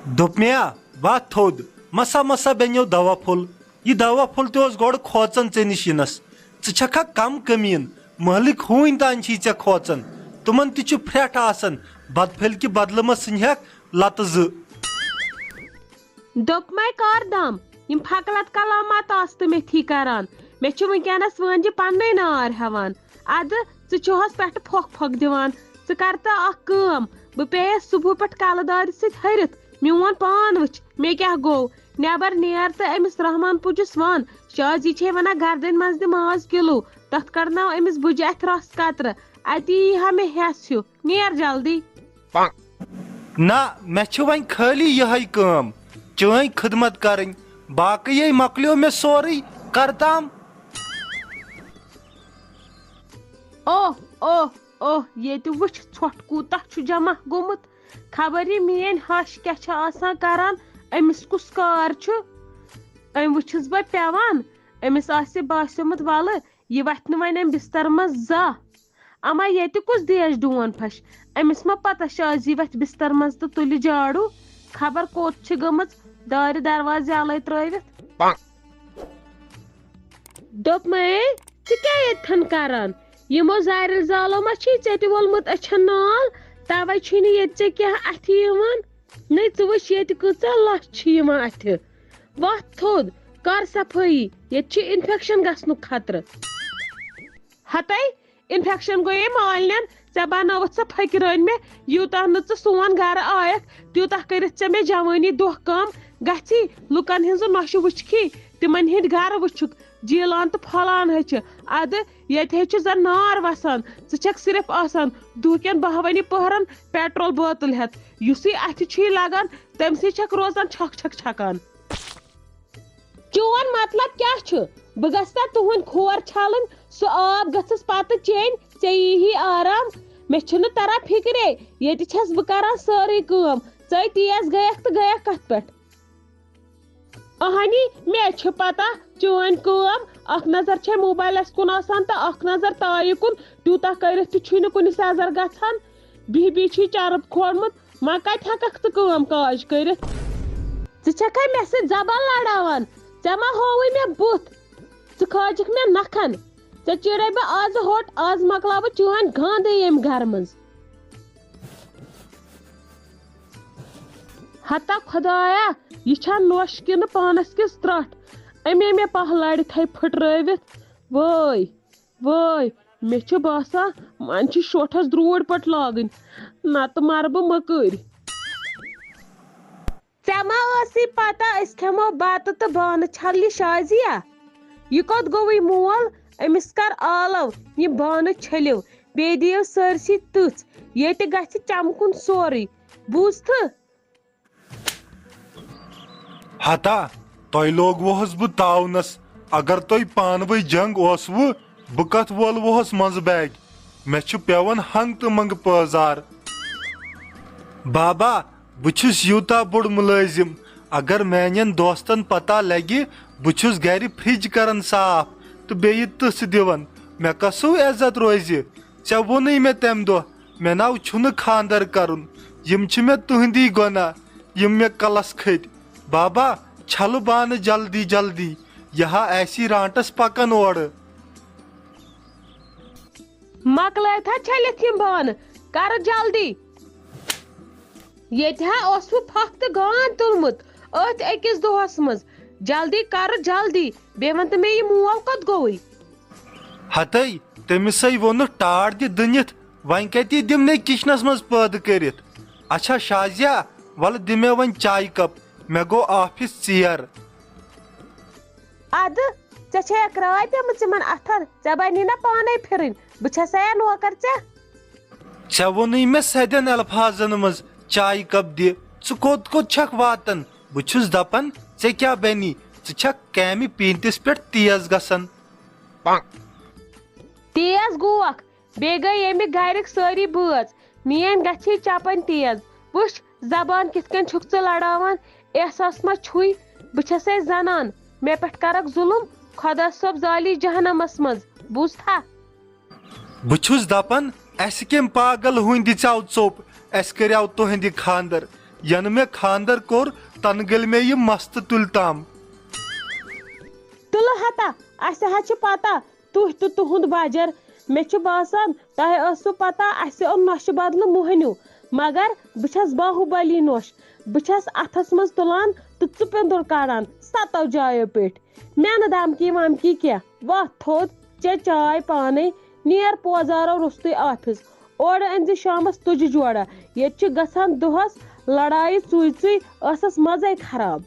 دوٚپ مےٚ وَتھ تھوٚد مسا مسا بٮ۪نیو دوا پھوٚل یہِ دوا پھوٚل تہِ اوس گۄڈٕ کھوژان ژےٚ نِش یِنس ژٕ چھکھا کم کٔمیٖن مٲلِک ہوٗنۍ تانۍ چھی ژےٚ کھوژان تِمن تہِ چھُ پھرٛٹھ آسان بدپھٔلۍ کہِ بدلہٕ مہ ژھٕنہکھ لتہٕ زٕ دوٚپمے کر دم یم پھکلت کلامات آسہٕ میتھی کران مےٚ چھُ ونکیٚنس وٲنجہِ پننے نار ہٮ۪وان ادٕ ژٕ چھُہس پٮ۪ٹھٕ پھۄکھ پھۄکھ دِوان ژٕ کر تہٕ اکھ کٲم بہٕ پیٚیس صبح پٮ۪ٹھ کلہٕ دادِ سۭتۍ ۂرِتھ میون پان وٕچھ مےٚ کیٛاہ گوٚو نٮ۪بر نیر تہٕ أمِس رحمان پوٗجِس ون شازی چھے ونان گردنہِ منٛز دِ ماز کِلوٗ تتھ کڑناو أمِس بُجہِ اتھِ رس قطرٕ اتی یی ہا مےٚ ہٮ۪س ہیوٗ نیر جلدی نہ مےٚ چھِ وۄنۍ خٲلی یِہے کٲم چٲنۍ خدمت کرٕنۍ باقٕے مۄکلیو مےٚ سورُے کرتام اوہ اوہ اوہ ییٚتہِ وٕچھ ژھۄٹھ کوٗتاہ چھُ جمع گوٚمُت خبر یہِ میٲنۍ ہش کیٛاہ چھِ آسان کران أمِس کُس کار چھُ أمۍ وٕچھِس بہٕ پیوان أمِس آسہِ باسیومُت ولہٕ یہِ وتھِ نہٕ وۄنۍ أمۍ بستر منٛز زانٛہہ اما ییٚتہِ کُس دیش ڈوٗن پھش أمِس ما پتہ شازی وتھِ بستر منٛز تہٕ تُلہِ جاڑوٗ خبر کوٚت چھِ گٔمٕژ دارِ دروازٕ یلے ترٲوِتھ دوٚپمے ژٕ کیٛاہ ییٚتھن کران یِمو زارِ زالو ما چھی ژےٚ تہِ وولمُت أچھن نال توے چھُے نہٕ ییٚتہِ ژےٚ کیٚنٛہہ اَتھِ یِوان نٔے ژٕ وٕچھ ییٚتہِ کۭژاہ لچھ چھِ یِوان اَتھِ وتھ تھوٚد کر صفٲیی ییٚتہِ چھُ انفیکشن گژھنُک خطرٕ ہتے انفیکشن گوٚیے مالنٮ۪ن ژےٚ بنٲوٕتھ سۄ پھٔکرٲنۍ مےٚ یوٗتاہ نہٕ ژٕ سون گرٕ آیکھ تیوٗتاہ کٔرِتھ ژےٚ مےٚ جوٲنی دۄہ کٲم گژھی لُکن ہٕنٛزٕ نۄشہِ وٕچھکھی تِمن ہٕنٛدۍ گرٕ وٕچھُکھ جیٖلان تہٕ پھۄلان ہیٚچھِ ادٕ ییٚتہِ ہے چھُ زن نار وسان ژٕ چھکھ صرف آسان دُہ کٮ۪ن بہوٲنی پٔہرن پیٹرول بٲتل ہٮ۪تھ یُسٕے اتھِ چھُے لگان تٔمسٕے چھکھ روزان چھکھ چھکھ چھکان چون مطلب کیٛاہ چھُ بہٕ گژھٕ تُہنٛدۍ کھور چھلٕنۍ سُہ آب گژھس پتہٕ چیٚنۍ ژےٚ یی آرام مےٚ چھُنہٕ تران فکرے ییٚتہِ چھس بہٕ کران سٲرٕے کٲم ژٕے تیز گٔیکھ تہٕ گٔیکھ کتھ پٮ۪ٹھ اہنی مےٚ چھِ پتہ چٲنۍ کٲم اکھ نظر چھے موبایلس کُن آسان تہٕ اکھ نظر تایہِ کُن تیوٗتاہ کٔرِتھ تہِ چھُے نہٕ کُنہِ سیزر گژھان بِہہِ بِہہِ چھُے چرٕب کھولمُت وۄنۍ کتہِ ہٮ۪ککھ ژٕ کٲم کاج کٔرِتھ ژٕ چھکھے مےٚ سۭتۍ زبان لڑاوان ژےٚ ما ہووٕے مےٚ بُتھ ژٕ کھٲجکھ مےٚ نکھن ژےٚ چیٖرے بہٕ آز ہوٚٹ آز مۄکلاو بہٕ چٲنۍ گاندے ییٚمہِ گرٕ منٛز ہتا خۄدایا یہِ چھا نوٚش کِنہٕ پانس کِس ترٹھ أمے مےٚ پہہ لڑِ تھاے پھٕٹرٲوِتھ وٲے وٲے مےٚ چھُ باسان وۄنۍ چھِ شوٹھس دروٗڑ پٲٹھۍ لاگٕنۍ نتہٕ مرٕ بہٕ مٔکٕرۍ ژےٚ ما ٲسٕے پتہ أسۍ کھٮ۪مو بتہٕ تہٕ بانہٕ چھلنہِ شازیا یہِ کوٚت گوٚوٕے مول أمِس کر آلو یہِ بانہٕ چھٔلِو بیٚیہِ دِیِو سٲرسٕے تٕژھ ییٚتہِ گژھِ چمکُن سورُے بوٗزتھٕ ہتا تۄہہِ لوگوہس بہٕ تاونس اگر تۄہہِ پانہٕ ؤنۍ جنگ اوسوٕ بہٕ کتھ وولوہس منٛزٕ باگہِ مےٚ چھُ پیوان ہنگ تہٕ منگہٕ پٲزار بابا بہٕ چھُس یوٗتاہ بوٚڑ مُلٲزِم اگر میانٮ۪ن دوستن پتہ لگہِ بہٕ چھُس گرِ فرج کران صاف تہٕ بیٚیہِ تٕژھ دِوان مےٚ کسو عزت روزِ ژےٚ ووٚنُے مےٚ تمہِ دۄہ مےٚ ناو چھُنہٕ خانٛدر کرُن یِم چھِ مےٚ تُہنٛدی گۄناہ یِم مےٚ کلس کھٔتۍ بابا چھلہٕ بانہٕ جلدی جلدی یہِ ہا آسہِ رانٹس پکان اورٕ مۄکلٲیتھا چھٔلِتھ یِم بانہٕ کر جلدی ییٚتہِ ہا اوسوٕ پھکھ تہٕ گانٛد تُلمُت أتھۍ أکِس دۄہس منٛز جلدی کر جلدی بیٚیہِ ون تہٕ مےٚ یہِ مول کوٚت گوٚوٕے ہتے تٔمِسے ووٚنُکھ ٹاٹھ دِ دٕنِتھ وۄنۍ کتی دِمنے کچنس منٛز پٲدٕ کٔرِتھ اچھا شازیا ولہٕ دِ مےٚ وۄنۍ چایہِ کپ مےٚ گوٚو آفِس ژیر ادٕ ژےٚ چھے کرٛاے پیمٕژ یِمن اتھن ژےٚ بنی نا پانے پھرٕنۍ بہٕ چھسے نوکر ژےٚ ووٚنُے مےٚ سدٮ۪ن الفاظن منٛز چایہِ کپ دِ ژٕ کوٚت کوٚت چھکھ واتان بہٕ چھُس دپان ژےٚ کیٛاہ بنی ژٕ چھکھ کامہِ پیٖنتِس پٮ۪ٹھ تیز گژھان تیز گوکھ بیٚیہِ گٔے ییٚمہِ گرِکۍ سٲری بٲژ میٲنۍ گژھی چپن تیز وٕچھ زبان کِتھ کٔنۍ چھُکھ ژٕ لڑاوان احساس ما چھُے بہٕ چھسے زنان مےٚ پٮ۪ٹھ کرکھ ظُلُم خۄدا صٲب زالی جہنمس منٛز بوٗزتھا بہٕ چھُس دپان اسہِ کٔمۍ پاگل ہٕنٛدِ ژاو ژوٚپ اسہِ کریاو تُہنٛدِ خانٛدر ین مے خاندر کور تن گل مے یہ مست تل تام تلہٕ ہتا اسہِ حظ چھِ پتہ تُہۍ تہٕ تُہُنٛد بجر مےٚ چھُ باسان تۄہہِ ٲسوٕ پتہ اسہِ اوٚن نۄشہِ بدلہٕ موہنیوٗ مگر بہٕ چھس باہوبلی نۄش بہٕ چھس اتھس منٛز تُلان تہٕ ژٕپِندُر کڑان 7 جایو پٮ۪ٹھ مےٚ نہٕ دھمکی ومکی کینٛہہ وۄتھ تھوٚد چے چاے پانے نیر پوزارو روٚستُے آفِس اورٕ أنزِ شامس تُجہِ جورا ییٚتہِ چھِ گژھان دۄہس لڑایہِ ژُے ژُے ٲسس مزے خراب